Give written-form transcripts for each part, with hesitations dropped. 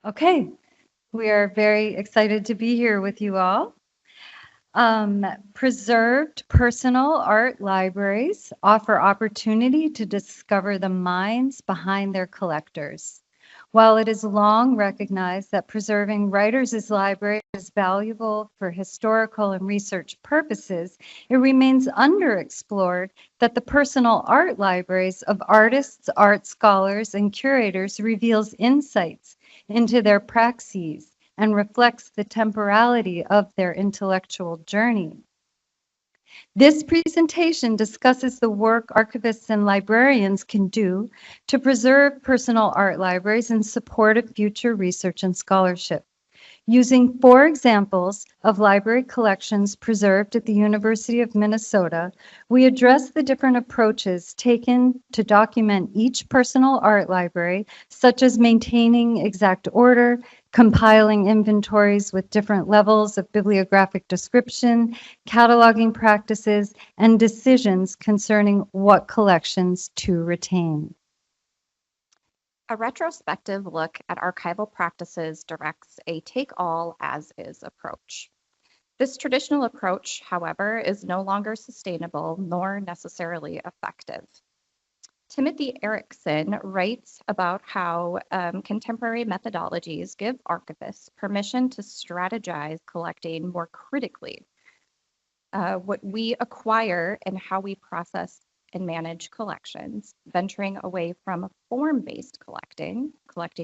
Okay, we are very excited to be here with you all. Preserved personal art libraries offer opportunity to discover the minds behind their collectors. While it is long recognized that preserving writers' library is valuable for historical and research purposes, it remains underexplored that the personal art libraries of artists, art scholars, and curators reveals insights into their praxis and reflects the temporality of their intellectual journey. This presentation discusses the work archivists and librarians can do to preserve personal art libraries in support of future research and scholarship. Using 4 examples of library collections preserved at the University of Minnesota, we address the different approaches taken to document each personal art library, such as maintaining exact order, compiling inventories with different levels of bibliographic description, cataloging practices, and decisions concerning what collections to retain. A retrospective look at archival practices directs a take-all as-is approach. This traditional approach, however, is no longer sustainable nor necessarily effective. Timothy Erickson writes about how contemporary methodologies give archivists permission to strategize collecting more critically, what we acquire and how we process and manage collections, venturing away from form-based collecting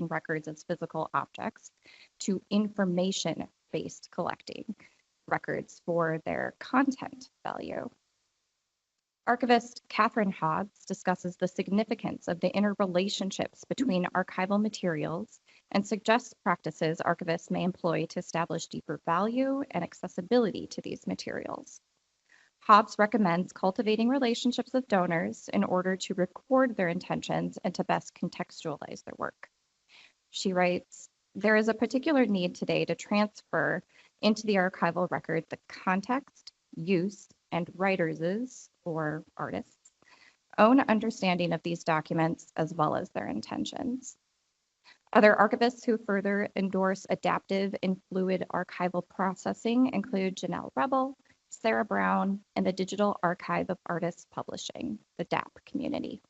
records as physical objects, to information-based collecting records for their content value. Archivist Catherine Hobbs discusses the significance of the interrelationships between archival materials and suggests practices archivists may employ to establish deeper value and accessibility to these materials. Hobbs recommends cultivating relationships with donors in order to record their intentions and to best contextualize their work. She writes, "There is a particular need today to transfer into the archival record the context, use, and writers' or artists' own understanding of these documents as well as their intentions." Other archivists who further endorse adaptive and fluid archival processing include Janelle Rebel, Sarah Brown, and the Digital Archive of Artists Publishing, the DAP community.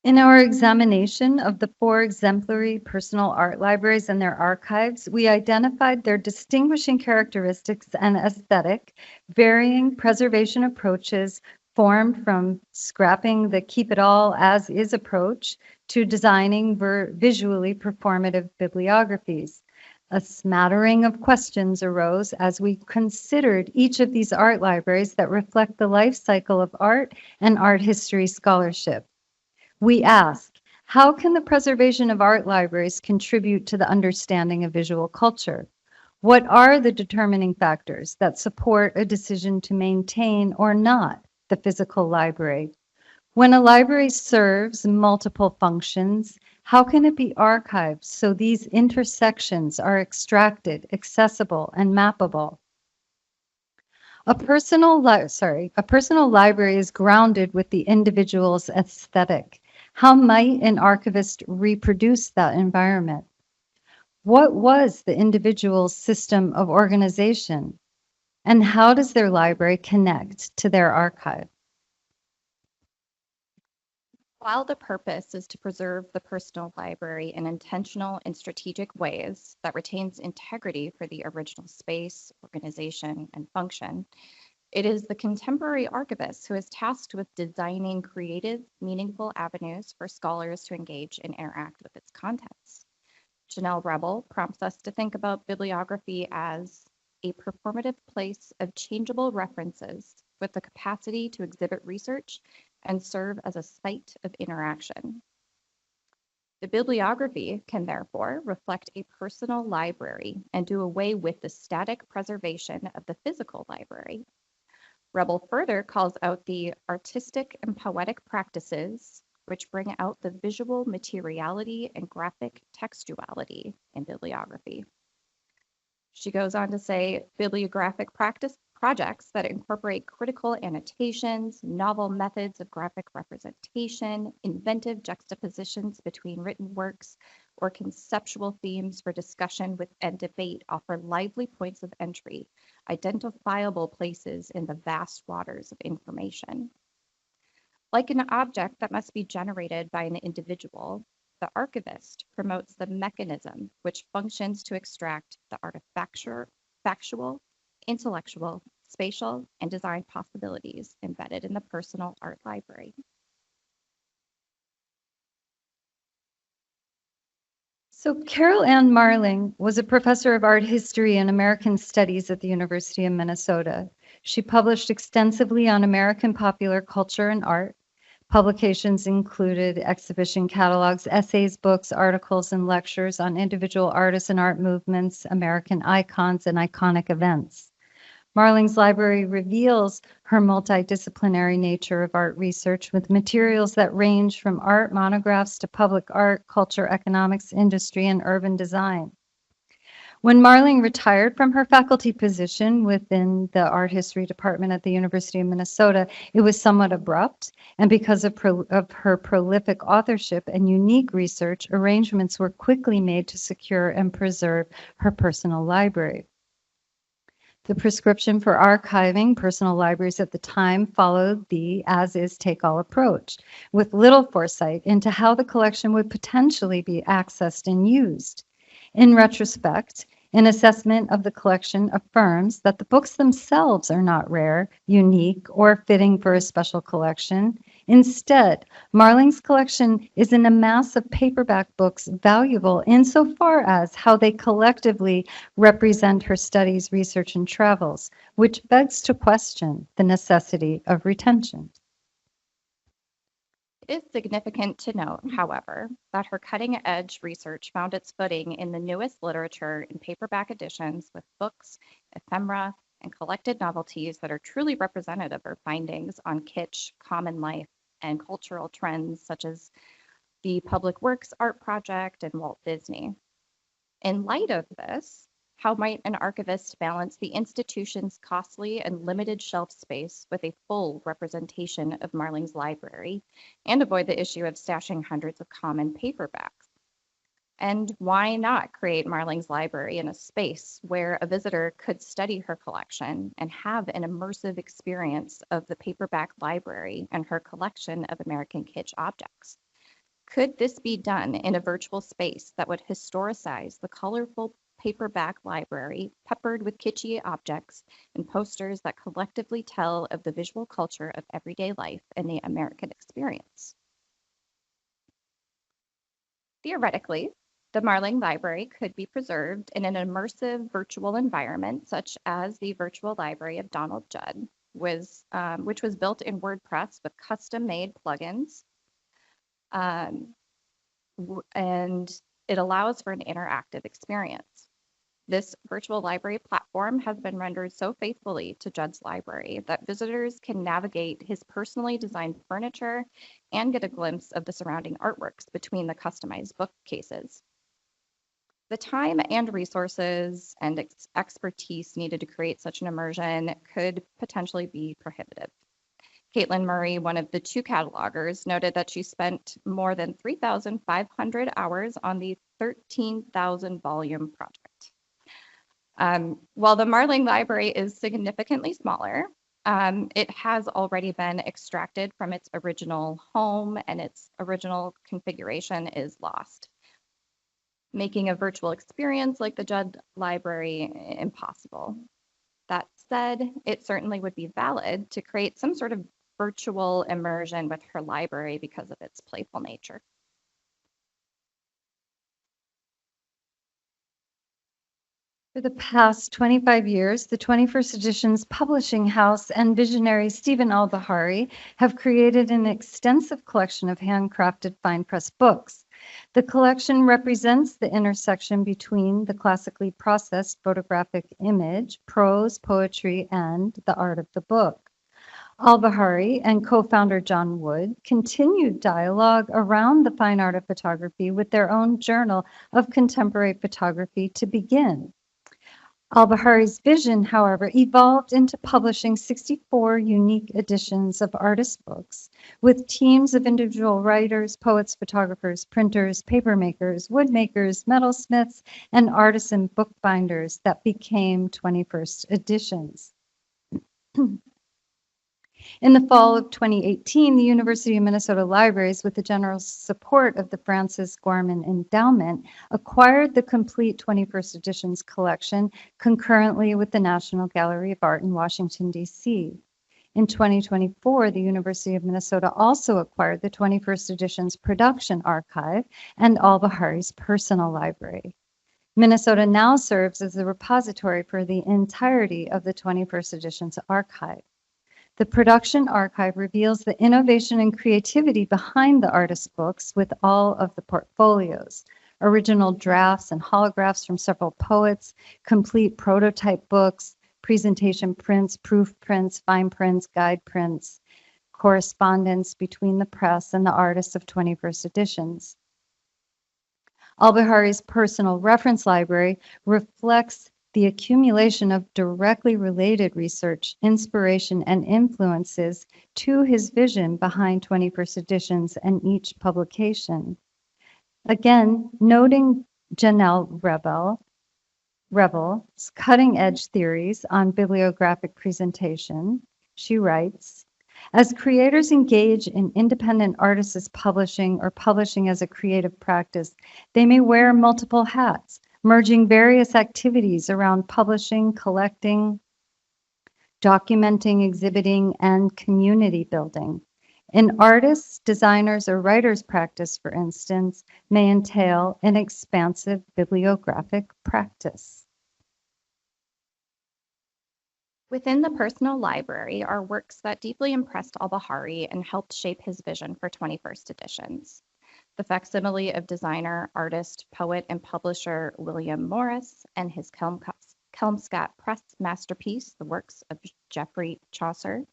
In our examination of the 4 exemplary personal art libraries and their archives, we identified their distinguishing characteristics and aesthetic, varying preservation approaches formed from scrapping the keep it all as is approach to designing visually performative bibliographies. A smattering of questions arose as we considered each of these art libraries that reflect the life cycle of art and art history scholarship. We ask, how can the preservation of art libraries contribute to the understanding of visual culture? What are the determining factors that support a decision to maintain or not the physical library? When a library serves multiple functions, how can it be archived so these intersections are extracted, accessible, and mappable? A personal library is grounded with the individual's aesthetic. How might an archivist reproduce that environment? What was the individual's system of organization? And how does their library connect to their archive? While the purpose is to preserve the personal library in intentional and strategic ways that retains integrity for the original space, organization, and function, it is the contemporary archivist who is tasked with designing creative, meaningful avenues for scholars to engage and interact with its contents. Janelle Rebel prompts us to think about bibliography as a performative place of changeable references with the capacity to exhibit research and serve as a site of interaction. The bibliography can therefore reflect a personal library and do away with the static preservation of the physical library. Rebel further calls out the artistic and poetic practices which bring out the visual materiality and graphic textuality in bibliography. She goes on to say bibliographic projects that incorporate critical annotations, novel methods of graphic representation, inventive juxtapositions between written works, or conceptual themes for discussion and debate offer lively points of entry, identifiable places in the vast waters of information. Like an object that must be generated by an individual, the archivist promotes the mechanism which functions to extract the factual, intellectual, spatial, and design possibilities embedded in the personal art library. So Carol Ann Marling was a professor of art history and American studies at the University of Minnesota. She published extensively on American popular culture and art. Publications included exhibition catalogs, essays, books, articles, and lectures on individual artists and art movements, American icons, and iconic events. Marling's library reveals her multidisciplinary nature of art research with materials that range from art monographs to public art, culture, economics, industry, and urban design. When Marling retired from her faculty position within the art history department at the University of Minnesota, it was somewhat abrupt, and because of her prolific authorship and unique research, arrangements were quickly made to secure and preserve her personal library. The prescription for archiving personal libraries at the time followed the as-is, take-all approach, with little foresight into how the collection would potentially be accessed and used. In retrospect, an assessment of the collection affirms that the books themselves are not rare, unique, or fitting for a special collection. Instead, Marling's collection is in a mass of paperback books valuable insofar as how they collectively represent her studies, research, and travels, which begs to question the necessity of retention. It is significant to note, however, that her cutting-edge research found its footing in the newest literature in paperback editions with books, ephemera, and collected novelties that are truly representative of her findings on kitsch, common life, and cultural trends such as the Public Works Art Project and Walt Disney. In light of this, how might an archivist balance the institution's costly and limited shelf space with a full representation of Marling's library and avoid the issue of stashing hundreds of common paperbacks? And why not create Marling's library in a space where a visitor could study her collection and have an immersive experience of the paperback library and her collection of American kitsch objects? Could this be done in a virtual space that would historicize the colorful paperback library peppered with kitschy objects and posters that collectively tell of the visual culture of everyday life and the American experience? Theoretically, the Marling Library could be preserved in an immersive virtual environment, such as the Virtual Library of Donald Judd, which was built in WordPress with custom-made plugins. And it allows for an interactive experience. This virtual library platform has been rendered so faithfully to Judd's library that visitors can navigate his personally designed furniture and get a glimpse of the surrounding artworks between the customized bookcases. The time and resources and expertise needed to create such an immersion could potentially be prohibitive. Caitlin Murray, one of the two catalogers, noted that she spent more than 3,500 hours on the 13,000 volume project. While the Marling Library is significantly smaller, it has already been extracted from its original home and its original configuration is lost, making a virtual experience like the Judd Library impossible. That said, it certainly would be valid to create some sort of virtual immersion with her library because of its playful nature. For the past 25 years, the 21st Edition's publishing house and visionary Stephen Al-Bahari have created an extensive collection of handcrafted fine press books. The collection represents the intersection between the classically processed photographic image, prose, poetry, and the art of the book. Al-Bahari and co-founder John Wood continued dialogue around the fine art of photography with their own journal of contemporary photography to begin. Al-Bahari's vision, however, evolved into publishing 64 unique editions of artist books with teams of individual writers, poets, photographers, printers, papermakers, woodmakers, metalsmiths, and artisan bookbinders that became 21st editions. In the fall of 2018, the University of Minnesota Libraries, with the general support of the Francis Gorman Endowment, acquired the complete 21st editions collection concurrently with the National Gallery of Art in Washington, D.C. In 2024, the University of Minnesota also acquired the 21st editions production archive and Al-Bahari's personal library. Minnesota now serves as the repository for the entirety of the 21st editions archive. The production archive reveals the innovation and creativity behind the artist's books with all of the portfolios, original drafts and holographs from several poets, complete prototype books, presentation prints, proof prints, fine prints, guide prints, correspondence between the press and the artists of 21st editions. Al-Bahari's personal reference library reflects the accumulation of directly related research, inspiration, and influences to his vision behind 21st editions and each publication. Again, noting Janelle Rebel's cutting-edge theories on bibliographic presentation, she writes, as creators engage in independent artists publishing or publishing as a creative practice, they may wear multiple hats, merging various activities around publishing, collecting, documenting, exhibiting, and community building. An artist's, designer's, or writer's practice, for instance, may entail an expansive bibliographic practice. Within the personal library are works that deeply impressed Al-Bahari and helped shape his vision for 21st editions. The facsimile of designer, artist, poet, and publisher William Morris and his Kelmscott Press masterpiece, The Works of Geoffrey Chaucer,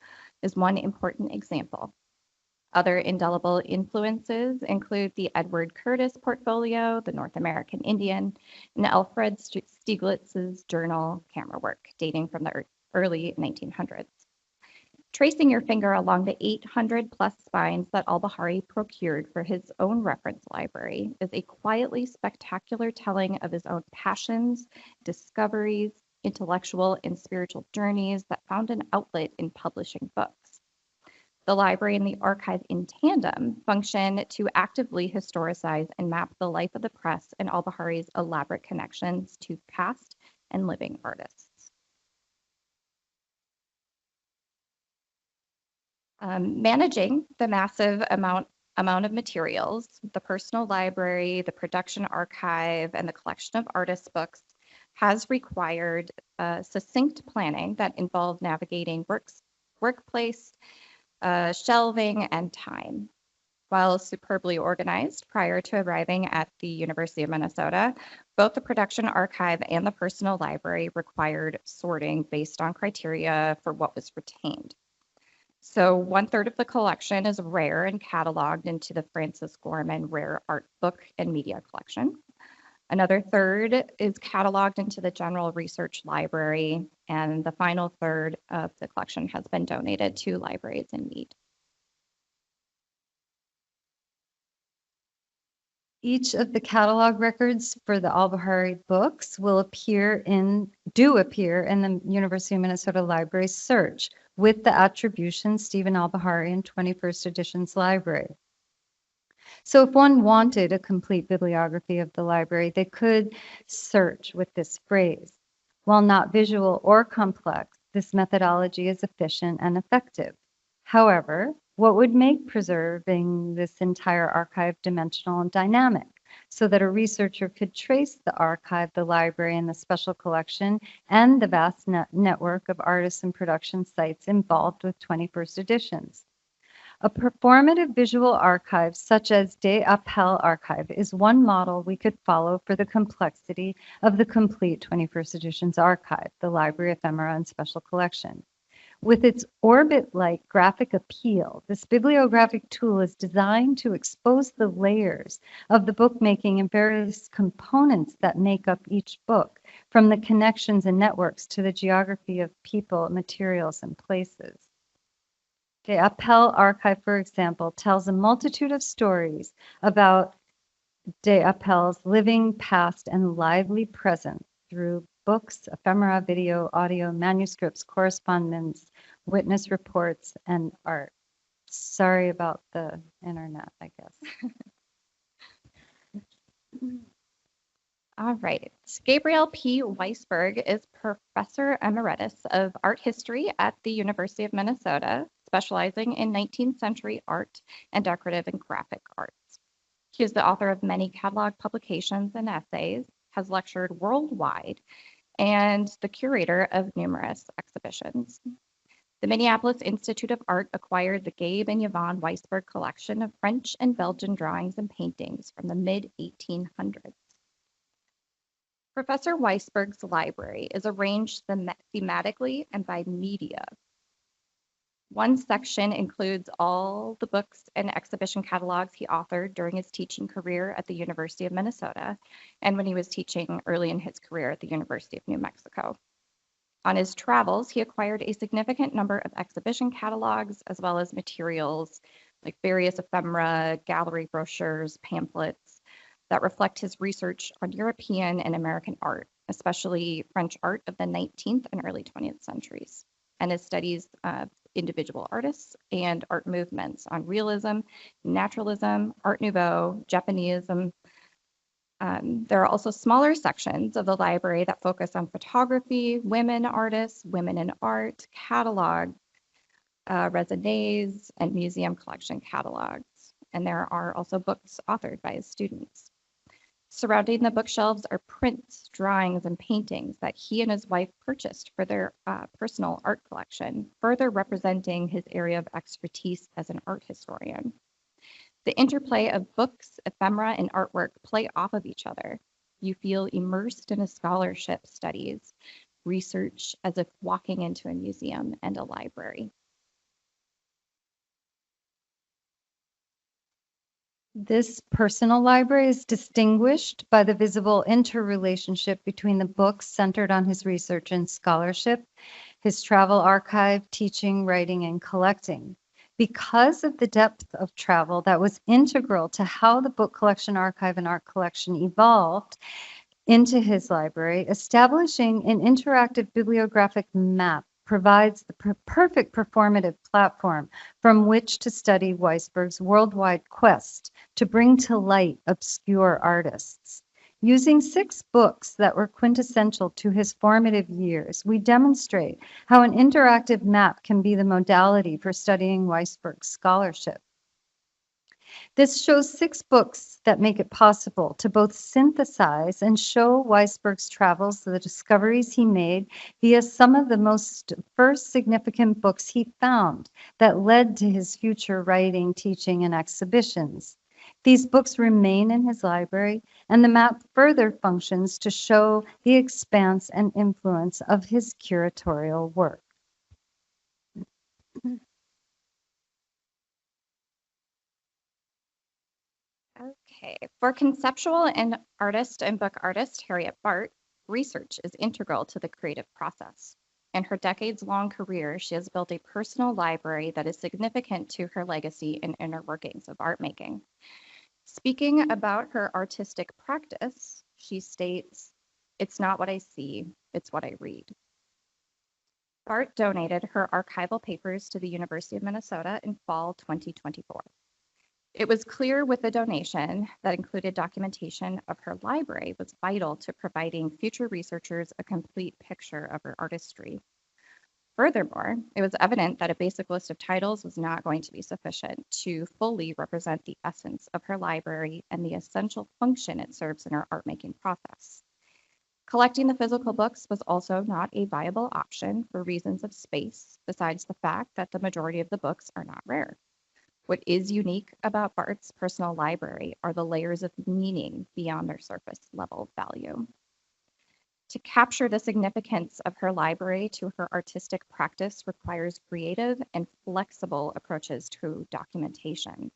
is one important example. Other indelible influences include the Edward Curtis portfolio, the North American Indian, and Alfred Stieglitz's journal camera work dating from the early 1900s. Tracing your finger along the 800 plus spines that Al-Bahari procured for his own reference library is a quietly spectacular telling of his own passions, discoveries, intellectual and spiritual journeys that found an outlet in publishing books. The library and the archive in tandem function to actively historicize and map the life of the press and Al-Bahari's elaborate connections to past and living artists. Managing the massive amount of materials, the personal library, the production archive, and the collection of artist books has required succinct planning that involved navigating workplace, shelving, and time. While superbly organized prior to arriving at the University of Minnesota, both the production archive and the personal library required sorting based on criteria for what was retained. So 1/3 of the collection is rare and cataloged into the Francis Gorman Rare Art Book and Media Collection. Another third is cataloged into the General Research Library, and the final third of the collection has been donated to libraries in need. Each of the catalog records for the Al-Bahari books do appear in the University of Minnesota Library search with the attribution Stephen Al-Bahari in 21st editions library. So if one wanted a complete bibliography of the library, they could search with this phrase. While not visual or complex, this methodology is efficient and effective. However, what would make preserving this entire archive dimensional and dynamic so that a researcher could trace the archive, the library, and the special collection and the vast network of artists and production sites involved with 21st editions? A performative visual archive such as Des Appels Archive is one model we could follow for the complexity of the complete 21st editions archive, the library ephemera and special collection. With its orbit-like graphic appeal, this bibliographic tool is designed to expose the layers of the bookmaking and various components that make up each book, from the connections and networks to the geography of people, materials, and places. The Appel Archive, for example, tells a multitude of stories about de Appel's living past and lively present through books, ephemera, video, audio, manuscripts, correspondence, witness reports, and art. Sorry about the internet, I guess. All right. Gabriel P. Weisberg is Professor Emeritus of Art History at the University of Minnesota, specializing in 19th century art and decorative and graphic arts. He is the author of many catalog publications and essays, has lectured worldwide, and the curator of numerous exhibitions. The Minneapolis Institute of Art acquired the Gabe and Yvonne Weisberg collection of French and Belgian drawings and paintings from the mid-1800s. Professor Weisberg's library is arranged thematically and by media. One section includes all the books and exhibition catalogs he authored during his teaching career at the University of Minnesota and when he was teaching early in his career at the University of New Mexico. On his travels, he acquired a significant number of exhibition catalogs as well as materials like various ephemera, gallery brochures, pamphlets that reflect his research on European and American art, especially French art of the 19th and early 20th centuries, and his studies of individual artists and art movements on realism, naturalism, Art Nouveau, Japanism. There are also smaller sections of the library that focus on photography, women artists, women in art, catalog, raisonnés, and museum collection catalogs. And there are also books authored by his students. Surrounding the bookshelves are prints, drawings, and paintings that he and his wife purchased for their personal art collection, further representing his area of expertise as an art historian. The interplay of books, ephemera, and artwork play off of each other. You feel immersed in a scholarship studies, research as if walking into a museum and a library. This personal library is distinguished by the visible interrelationship between the books centered on his research and scholarship, his travel archive, teaching, writing, and collecting. Because of the depth of travel that was integral to how the book collection, archive, and art collection evolved into his library, establishing an interactive bibliographic map provides the perfect performative platform from which to study Weisberg's worldwide quest to bring to light obscure artists. Using 6 books that were quintessential to his formative years, we demonstrate how an interactive map can be the modality for studying Weisberg's scholarship. This shows 6 books that make it possible to both synthesize and show Weisberg's travels, the discoveries he made via some of the most first significant books he found that led to his future writing, teaching, and exhibitions. These books remain in his library, and the map further functions to show the expanse and influence of his curatorial work. Okay, for conceptual and artist and book artist Harriet Bart, research is integral to the creative process. In her decades-long career, she has built a personal library that is significant to her legacy and inner workings of art making. Speaking about her artistic practice, she states, "It's not what I see, it's what I read." Bart donated her archival papers to the University of Minnesota in fall 2024. It was clear with the donation that included documentation of her library was vital to providing future researchers a complete picture of her artistry. Furthermore, it was evident that a basic list of titles was not going to be sufficient to fully represent the essence of her library and the essential function it serves in her art-making process. Collecting the physical books was also not a viable option for reasons of space, besides the fact that the majority of the books are not rare. What is unique about Bart's personal library are the layers of meaning beyond their surface level value. To capture the significance of her library to her artistic practice requires creative and flexible approaches to documentation.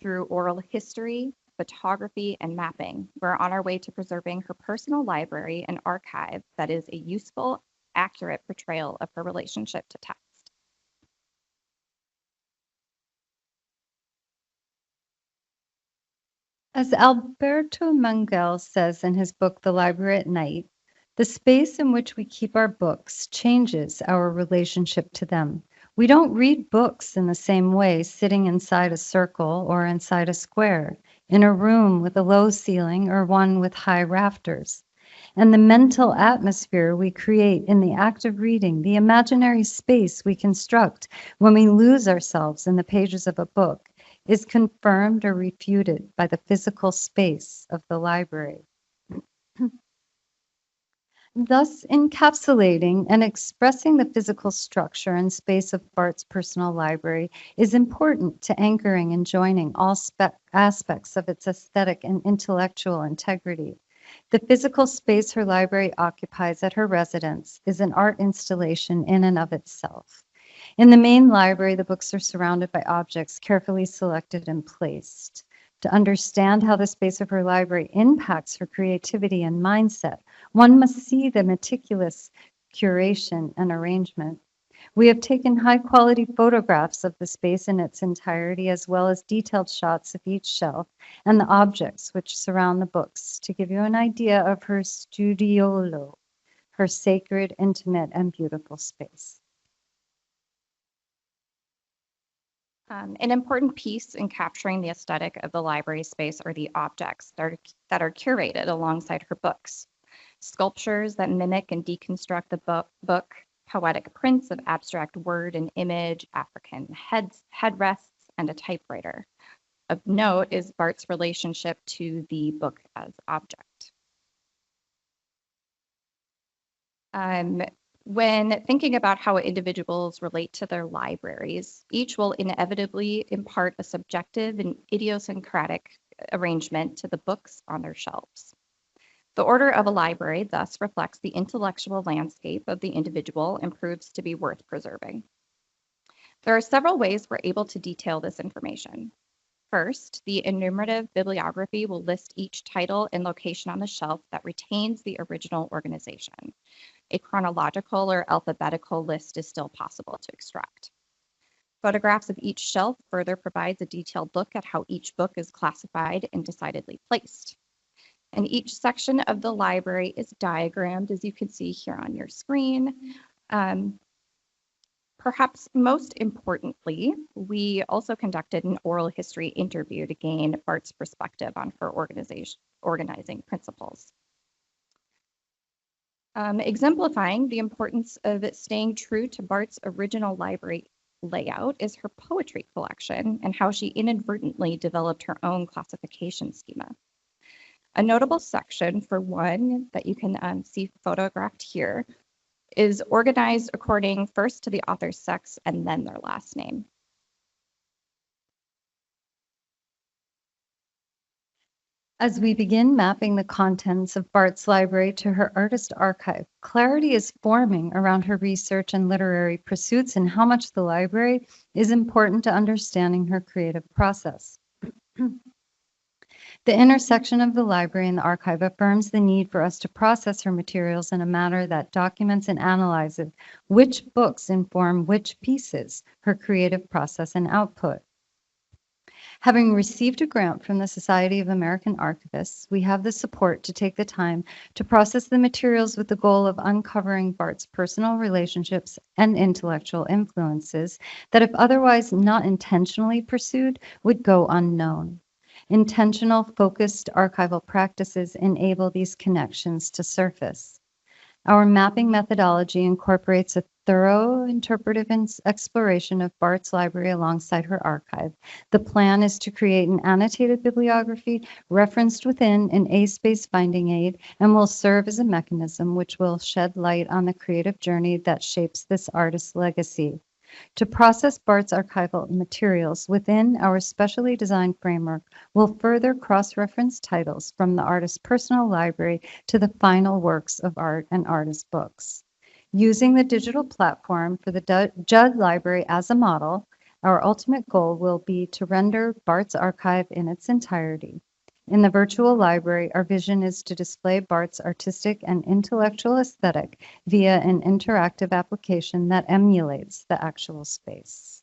Through oral history, photography, and mapping, we're on our way to preserving her personal library and archive that is a useful, accurate portrayal of her relationship to text. As Alberto Mangel says in his book, The Library at Night, the space in which we keep our books changes our relationship to them. We don't read books in the same way sitting inside a circle or inside a square, in a room with a low ceiling or one with high rafters. And the mental atmosphere we create in the act of reading, the imaginary space we construct when we lose ourselves in the pages of a book, is confirmed or refuted by the physical space of the library. Thus, encapsulating and expressing the physical structure and space of Bart's personal library is important to anchoring and joining all aspects of its aesthetic and intellectual integrity. The physical space her library occupies at her residence is an art installation in and of itself. In the main library, the books are surrounded by objects carefully selected and placed. To understand how the space of her library impacts her creativity and mindset, one must see the meticulous curation and arrangement. We have taken high-quality photographs of the space in its entirety, as well as detailed shots of each shelf and the objects which surround the books, to give you an idea of her studiolo, her sacred, intimate, and beautiful space. An important piece in capturing the aesthetic of the library space are the objects that are curated alongside her books. Sculptures that mimic and deconstruct the book, poetic prints of abstract word and image, African headrests, and a typewriter. Of note is Bart's relationship to the book as object. When thinking about how individuals relate to their libraries, each will inevitably impart a subjective and idiosyncratic arrangement to the books on their shelves. The order of a library thus reflects the intellectual landscape of the individual and proves to be worth preserving. There are several ways we're able to detail this information. First, the enumerative bibliography will list each title and location on the shelf that retains the original organization. A chronological or alphabetical list is still possible to extract. Photographs of each shelf further provides a detailed look at how each book is classified and decidedly placed. And each section of the library is diagrammed, as you can see here on your screen. Perhaps most importantly, we also conducted an oral history interview to gain Bart's perspective on her organizing principles. Exemplifying the importance of staying true to Bart's original library layout is her poetry collection and how she inadvertently developed her own classification schema. A notable section, for one, that you can see photographed here, is organized according first to the author's sex and then their last name. As we begin mapping the contents of Bart's library to her artist archive, clarity is forming around her research and literary pursuits and how much the library is important to understanding her creative process. The intersection of the library and the archive affirms the need for us to process her materials in a manner that documents and analyzes which books inform which pieces, her creative process and output. Having received a grant from the Society of American Archivists, we have the support to take the time to process the materials with the goal of uncovering Bart's personal relationships and intellectual influences that, if otherwise not intentionally pursued, would go unknown. Intentional, focused archival practices enable these connections to surface. Our mapping methodology incorporates a thorough interpretive exploration of Bart's library alongside her archive. The plan is to create an annotated bibliography referenced within an A-space finding aid and will serve as a mechanism which will shed light on the creative journey that shapes this artist's legacy. To process BART's archival materials within our specially designed framework, we'll further cross-reference titles from the artist's personal library to the final works of art and artist books. Using the digital platform for the Judd Library as a model, our ultimate goal will be to render BART's archive in its entirety. In the virtual library, our vision is to display BART's artistic and intellectual aesthetic via an interactive application that emulates the actual space.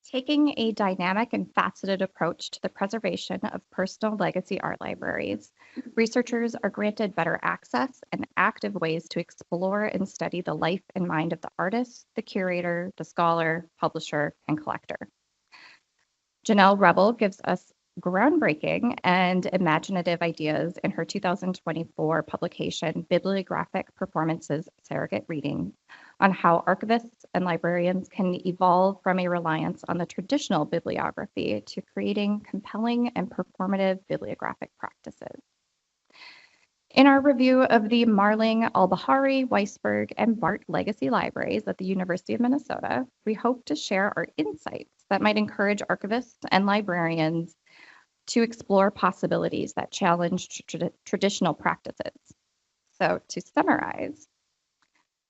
Taking a dynamic and faceted approach to the preservation of personal legacy art libraries, researchers are granted better access and active ways to explore and study the life and mind of the artist, the curator, the scholar, publisher, and collector. Janelle Rebel gives us groundbreaking and imaginative ideas in her 2024 publication, Bibliographic Performances Surrogate Reading, on how archivists and librarians can evolve from a reliance on the traditional bibliography to creating compelling and performative bibliographic practices. In our review of the Marling, Albahari, Weisberg, and Bart legacy libraries at the University of Minnesota, we hope to share our insights that might encourage archivists and librarians to explore possibilities that challenge traditional practices. So to summarize,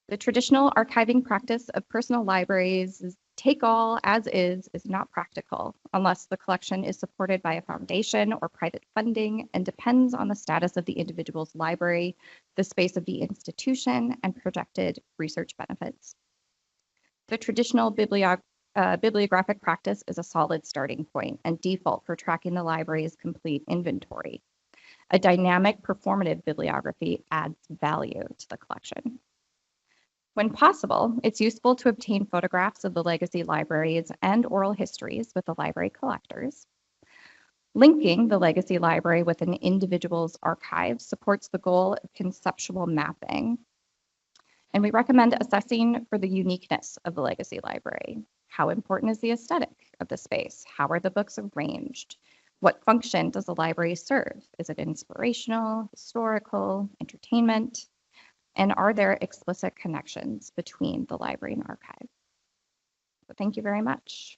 the traditional archiving practice of personal libraries is take all as is not practical unless the collection is supported by a foundation or private funding and depends on the status of the individual's library, the space of the institution, and projected research benefits. The traditional bibliographic practice is a solid starting point and default for tracking the library's complete inventory. A dynamic performative bibliography adds value to the collection. When possible, it's useful to obtain photographs of the legacy libraries and oral histories with the library collectors. Linking the legacy library with an individual's archive supports the goal of conceptual mapping. And we recommend assessing for the uniqueness of the legacy library. How important is the aesthetic of the space? How are the books arranged? What function does the library serve? Is it inspirational, historical, entertainment? And are there explicit connections between the library and archive? So thank you very much.